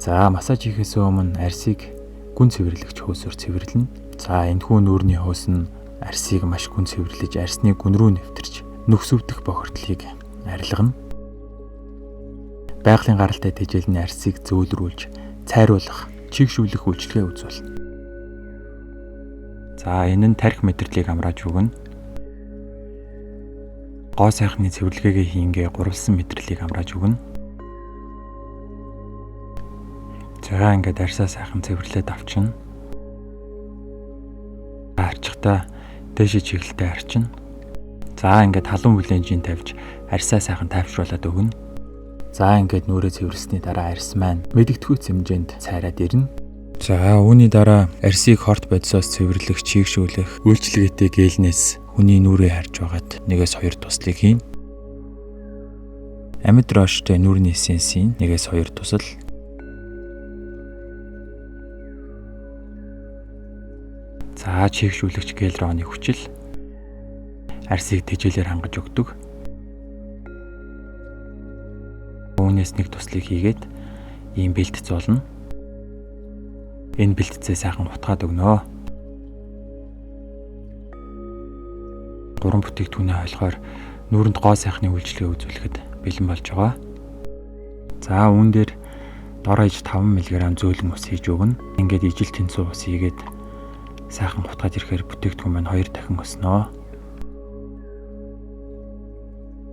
За массаж хийхээс өмнө арсыг гүн цэвэрлэгч хөөсөөр цэвэрлэнэ. За энэхүү нүүрний хөөс нь арсыг маш гүн цэвэрлэж арсны гүн рүү нэвтэрч нөхсөвдөх бохирдлыг арилгана. Байгалийн гаралтай тэжээлний арсыг зөөлрүүлж цайруулах, чигшүүлэх үйлчилгээ үзүүлнэ. За энэ нь тархи мэдрэлийг амрааж өгнө. Гоо сайхны цэвэрлэгээ хийнгээ гурвалсан мэдрэлийг амрааж өгнө. За ингээд арсаа сайхан цэвэрлээд авчна. Арчихтаа дээшээ чиглэлтэй арчна. За ингээд халуун бүлэнжийн тавьж арсаа сайхан тайвшруулад өгнө. За ингээд нүрээ цэвэрлсэний дараа арс маань мэдэгдэхүйц хэмжээнд цайраад ирнэ. За үүний дараа арсыг хорт бодисоос цэвэрлэх, чигшүүлэх үйлчилгээтэй гэлнээс хүний нүрээ харж байгаад 1-2 туслыг хийн. Амьд роштой нүрийн эссенсийн 1-2 тусал. За чигшүүлэгч гиалуроны хүчил арсыг тэжээлээр хангаж өгдөг. Үүнээс нэг туслыг хийгээд ийм бэлтгэц болно. Энэ бэлтцээ сайхан утгаад өгнө. Гурван бүтээгдэхүүнээ ойлгохоор нүрэнд гоо сайхны үйлчилгээ үзүүлэхэд бэлэн болж байгаа. За үүн дээр дор хаяж 5 мг зөөлөн ус хийж өгнө. Ингээд ижил тэнцүү ус хийгээд сайхан утгаад ирэхээр бүтээгдэхүүн маань 2 дахин өснө.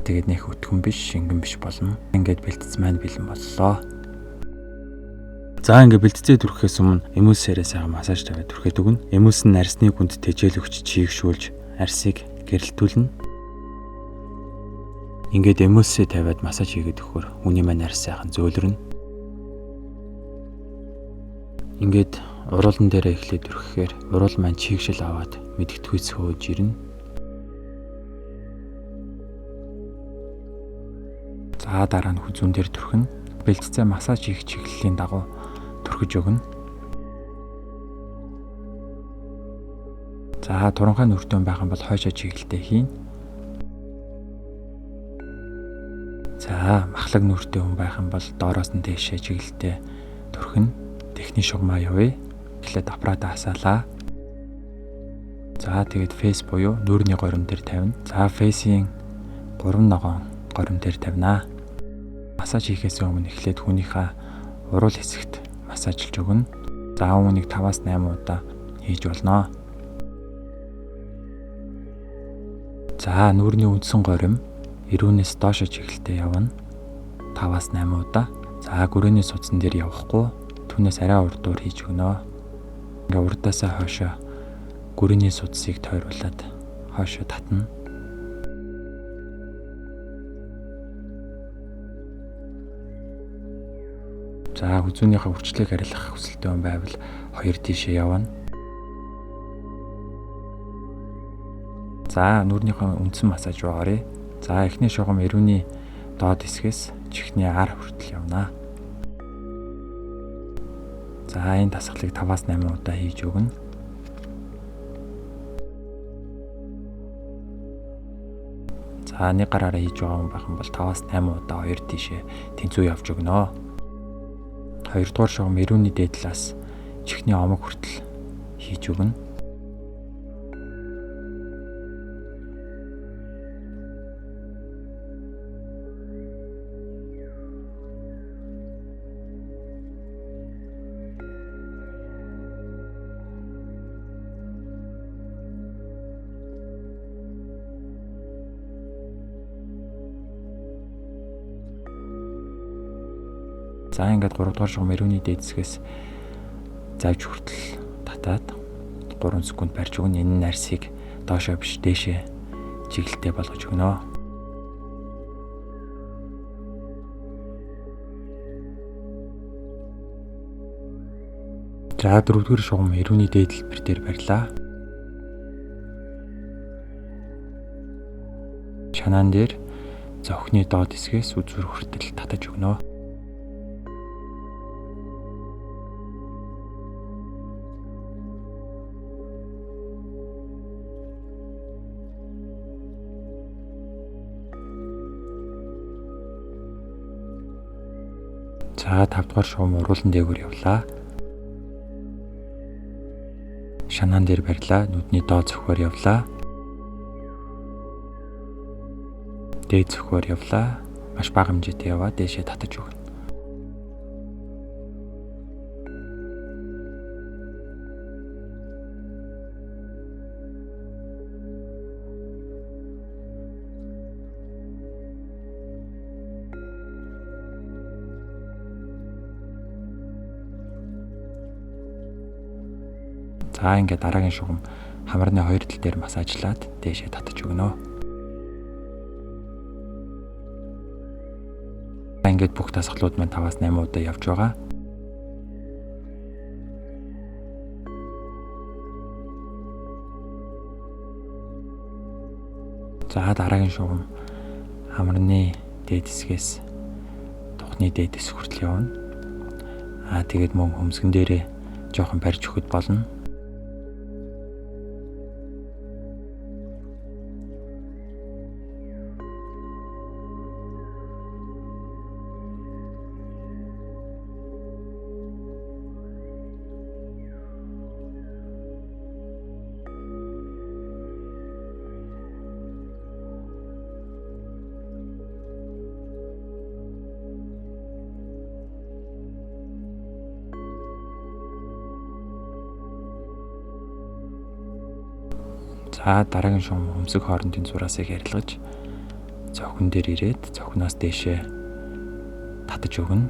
Тэгээд нэх өтгөн биш, шингэн биш болно. Ингээд бэлтгэц маань бэлэн боллоо. За ингээд бэлтцээ түрхэхээс өмнө эмүүлсээрээ сайхан массаж тавиад түрхээд өгнө. Эмүүлс нь арсны гүнд тэжээлөгч чигшүүлж арсыг гэрэлтүүлнэ. Ингээд эмүүлсээ тавиад массаж хийгээд өгөхөөр хүний маань арс сайхан зөөлрөнө. Ингээд уруулан дээрээ эхлээд түрхэхээр уруул маань чигшил аваад мэдгэдгүйц хөөж ирнэ. За дараа нь хүзүүн дээр түрхэнэ. Бэлтцээ массаж хийх чиглэлийн дагуу түрхэж өгнө. За туранхай нүртэн байх юм бол хойшоо чиглэлтэй хийн. За махлаг нүртэй хүн байх юм бол доороос нь дээшээ чиглэлтэй түрхэнэ. Техник шугамаа явъя. Эхлээд аппаратаа хасаалаа. За тэгээд фейс буюу нүрийн горим дээр тавина. За фейсийн 3 ногоон горим дээр тавина. Массаж хийхээс өмнө эхлээд хүнийхээ уруул хэсэгт массажлж өгнө. За үүнийг 5-8 удаа хийж болно. За нүрийн үндсэн горим эрүүнээс доош чиглэлтэй явна. 5-8 удаа. За гүрээний судсан дээр явахгүй түүнээс арай урдуур хийж өгнө. Ингээ урдаасаа хойшоо гүрээний судсыг тойруулаад хойшоо татна. За хүзүүнийхээ хүчлийг арилгах хүсэлтэй хүн байвал 2 тийшээ явна. За нүрийнхээ үндсэн массаж руу оръё. За эхний шугам эрүүний доод хэсгээс чихний ар хүртэл явна. За энэ дасгалыг 5-8 удаа хийж өгнө. За нэг гараараа хийж байгаа хүн байх юм бол 5-8 удаа 2 тийшээ тэнцүү явж өгнө. 2 дугаар шугам эрүүний дээд талаас чихний омог хүртэл хийж өгнө. За ингээд 3 дугаар шугам эрүүний дээд хэсгээс завж хүртэл татаад 3 секунд барьж өгнө. Энэ нь арсыг доошоо биш дээшээ чиглэлтэй болгож өгнө. За 4-р шугам эрүүний дээд хэлбэр дээр барьлаа. Шанаан дээр зохины доод хэсгээс үзүүр хүртэл татаж өгнө. За 5 дугаар шугам уруулан дээгүүр явлаа. Шанаан дээр барьлаа. Нүдний доод зөвхөөр явлаа. Дээд зөвхөөр явлаа. Маш бага хэмжээтэй яваа дээшээ татаж өгнө. За ингээд дараагийн шугам хамарны хоёр тал дээр массажлаад дээшээ татаж өгнө. Ингээд бүх дасгалууд маань 5-8 удаа явж байгаа. За дараагийн шугам хамарны дээд хэсгээс тухны дээд хэсэг хүртэл явна. Тэгээд мөн хөмсгөн дээрээ жоохон барьж өгөхөд болно. За дараагийн шугам хөмсөг хоорондын зураасыг арилгаж цохин дээр ирээд цохиноос дээшээ татаж өгнө.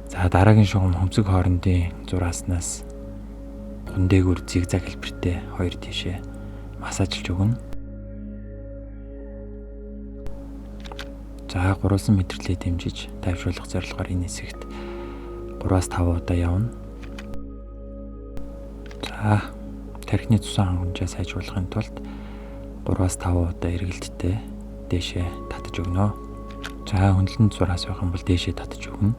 За дараагийн шугам хөмсөг хоорондын зурааснаас тун дээгүүр зигзаг хэлбэртэй хоёр тишээ массажлж өгнө. За гурвалсан мэдрэлээ дэмжиж тайвшруулах зорилгоор энэ хэсэгт 3-5 удаа явна. За тархины цусан хангамжаа сайжруулахын тулд 3-5 удаа эргэлттэй дээшээ татаж өгнө. За хөндлөлтөнд зураас байх юм бол дээшээ татаж өгнө.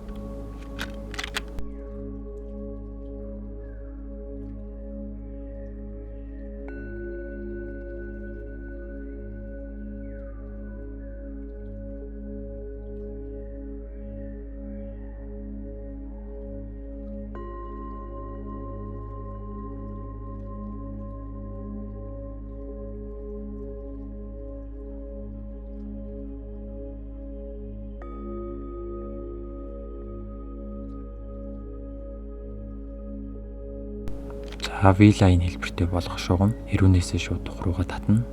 V-line хэлбэртэй болох шугам эрүүнээсээ шууд дух руугаа татна.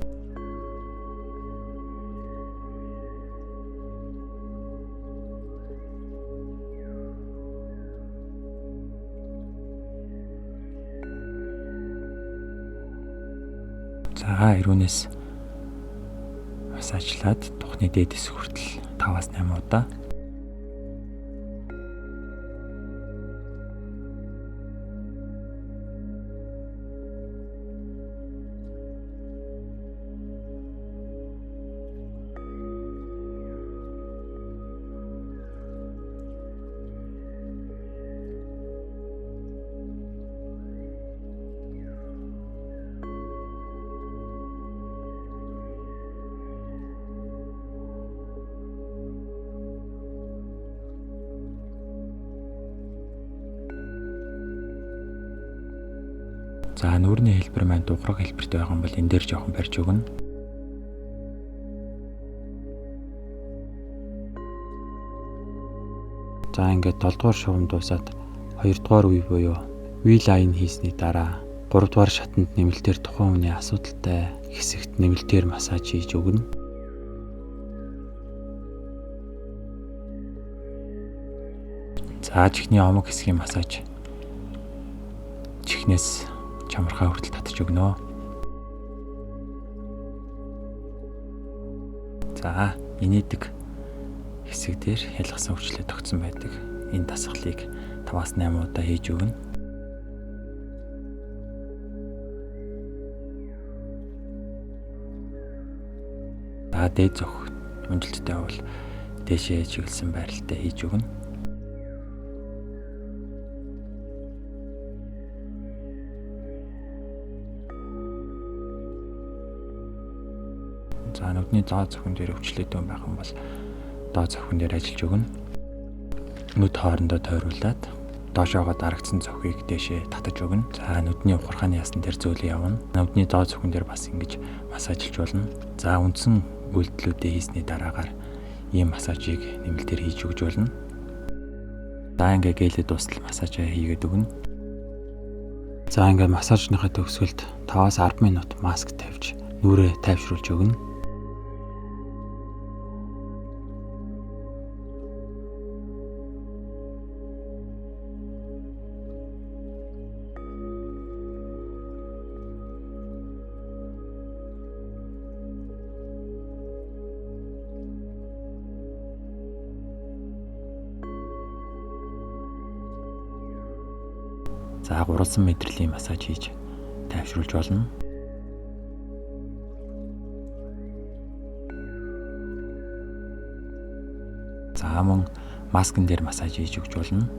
За эрүүнээс массажлаад тухны дээд хэсэг хүртэл 5-8 удаа. За нүүрний хэлбэр маань дуграг хэлбэртэй байгаа юм бол энэ дээр жоохон барьж өгнө. За ингээд 7 дугаар шугам дуусаад 2 дугаар үе буюу V-line хийсний дараа 3 дугаар шатанд нэмэлтээр тухайн хүний асуудалтай хэсэгт нэмэлтээр массаж хийж өгнө. За чихний омог хэсгийн массаж чихнээс чамархаа хүртэл татаж өгнө. За инээдэг хэсэг дээр ялгсан өвчлөлт тогтсон байдаг. Энэ дасгалыг 5-8 удаа хийж өгнө. За дээд зөх унжилттай бол дээшээ чиглэсэн байралтай хийж өгнө. За нүдний доод зөвхөн дээр өвчлөлтөө байх юм бол доод зөвхөн дээр ажиллаж өгнө. Нүд хоорондоо тойруулаад доошоогоо дарагдсан зөвхийг дээшээ татаж өгнө. За нүдний ухархааны ясан дээр зөөлөн явна. Нүдний доод зөвхөн дээр бас ингэж массажлж болно. За үндсэн үйлдэлүүдээ хийсний дараагаар ийм массажийг нэмэлтээр хийж өгч болно. За ингээ гээлэд дуустал массаж хийгээд өгнө. За ингээ массажныхаа төгсгөлд 5-10 минут маск тавьж нүрээ тайвшруулж өгнө. За гурван мэдрэлийн массаж хийж тайвшруулж болно. За мөн маскын дээр массаж хийж өгч болно.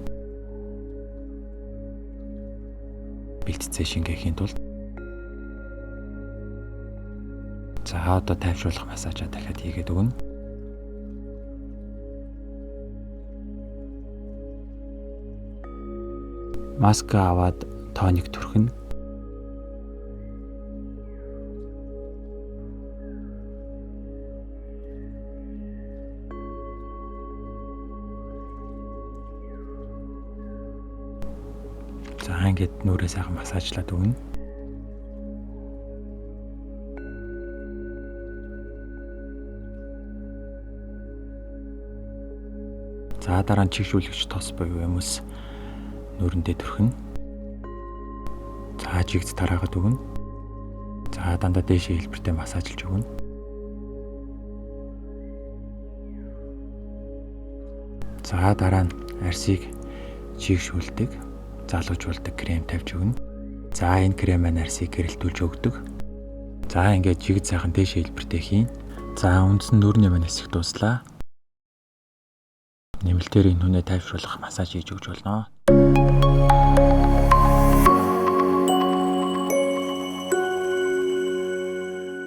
Бэлтцээ шингээхийн тулд. За одоо тайвшруулах массажаа дахиад хийгээд өгнө. Маск аваад тоник түрхнэ. За ингээд нүрээ сайхан массажлаад өгнө. За дараа нь чигшүүлэгч тос буюу юмс нүрэндээ түрхнэ. За жигц тараагаад өгнө. За дандаа дээшээ хэлбэртэй массажлж өгнө. За дараа нь арсыг чигшүүлдэг, залуужуулдаг крем тавьж өгнө. За энэ крем маань арсыг гэрэлтүүлж өгдөг. За ингээд жигц сайхан дээшээ хэлбэртэй хийн. За үндсэн нүрний маань хэсэг дуслаа. Нэмэлтээр энэ хүнээ тайвшруулах массаж хийж өгч болно.